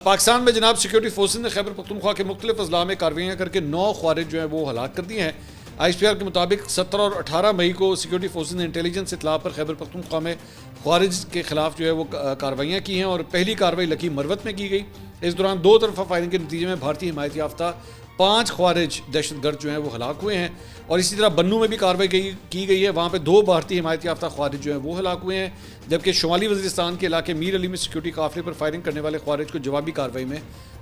پاکستان میں جناب security forces نے خیبر پختونخوا کے مختلف اضلاع میں کارروائیاں کر کے 9 خوارج جو ہیں وہ ہلاک کر دی ہیں۔ آئی ایس پی آر کے مطابق 17 اور 18 مئی کو سیکورٹی فورسز نے انٹیلیجنس اطلاع پر خیبر پختونخوا میں خوارج کے خلاف جو ہے وہ کارروائیاں کی ہیں اور پہلی کارروائی لکی مروت میں کی گئی۔ اس دوران 2 طرفہ فائرنگ کے نتیجے میں بھارتی حمایت یافتہ 5 خوارج دہشت گرد جو ہیں وہ ہلاک ہوئے ہیں، اور اسی طرح بنو میں بھی کارروائی کی گئی ہے، وہاں پہ 2 بھارتی حمایت یافتہ خوارج جو ہیں وہ ہلاک ہوئے ہیں، جبکہ شمالی وزیرستان کے علاقے میر علی میں سیکورٹی قافلے پر فائرنگ کرنے والے خوارج کو جوابی کارروائی میں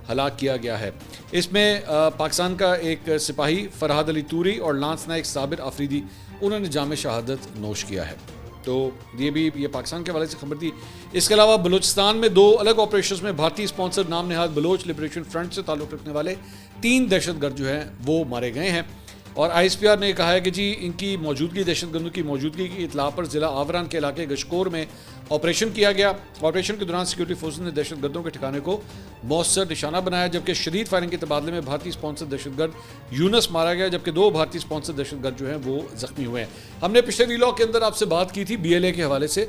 ہلاک کیا گیا ہے۔ اس میں پاکستان کا ایک سپاہی فرحاد علی توری اور لانس نائک صابر آفریدی انہوں نے جام شہادت نوش کیا ہے۔ تو یہ پاکستان کے حوالے سے خبر تھی۔ اس کے علاوہ بلوچستان میں 2 الگ آپریشنز میں بھارتی اسپانسر نام نہاد بلوچ لبریشن فرنٹ سے تعلق رکھنے والے 3 دہشت گرد جو ہیں وہ مارے گئے ہیں، اور آئی ایس پی آر نے کہا ہے کہ جی ان کی موجودگی دہشت گردوں کی موجودگی کی اطلاع پر ضلع آوران کے علاقے گشکور میں آپریشن کیا گیا۔ آپریشن کے دوران سیکورٹی فورسز نے دہشت گردوں کے ٹھکانے کو مؤثر نشانہ بنایا، جبکہ شدید فائرنگ کے تبادلے میں بھارتی اسپانسر دہشت گرد یونس مارا گیا، جبکہ 2 بھارتی اسپانسر دہشت گرد جو ہیں وہ زخمی ہوئے ہیں۔ ہم نے پچھلے ویلاگ کے اندر آپ سے بات کی تھی بی ایل اے کے حوالے سے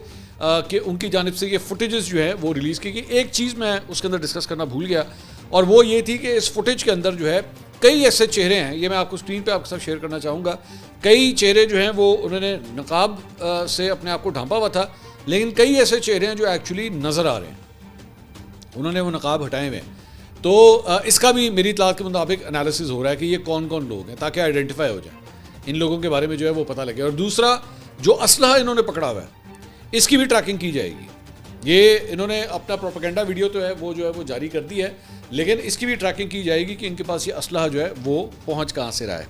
کہ ان کی جانب سے یہ فوٹیجز جو ہے وہ ریلیز کی گئی۔ ایک چیز میں اس کے اندر ڈسکس کرنا بھول گیا، اور وہ یہ تھی کہ اس فوٹیج کے اندر جو ہے کئی ایسے چہرے ہیں، یہ میں آپ کو اسکرین پہ آپ کے ساتھ شیئر کرنا چاہوں گا۔ کئی چہرے جو ہیں وہ انہوں نے نقاب سے اپنے آپ کو ڈھانپا ہوا تھا، لیکن کئی ایسے چہرے ہیں جو ایکچولی نظر آ رہے ہیں، انہوں نے وہ نقاب ہٹائے ہوئے ہیں۔ تو اس کا بھی میری اطلاعات کے مطابق انالیسز ہو رہا ہے کہ یہ کون کون لوگ ہیں، تاکہ آئیڈینٹیفائی ہو جائیں، ان لوگوں کے بارے میں جو ہے وہ پتہ لگے۔ اور دوسرا، جو اسلحہ انہوں نے پکڑا ہوا ہے اس کی بھی ٹریکنگ کی جائے گی۔ یہ انہوں نے اپنا پروپیگنڈا ویڈیو تو ہے وہ جاری کر دی ہے، لیکن اس کی بھی ٹریکنگ کی جائے گی کہ ان کے پاس یہ اسلحہ جو ہے وہ پہنچ کہاں سے رہا ہے۔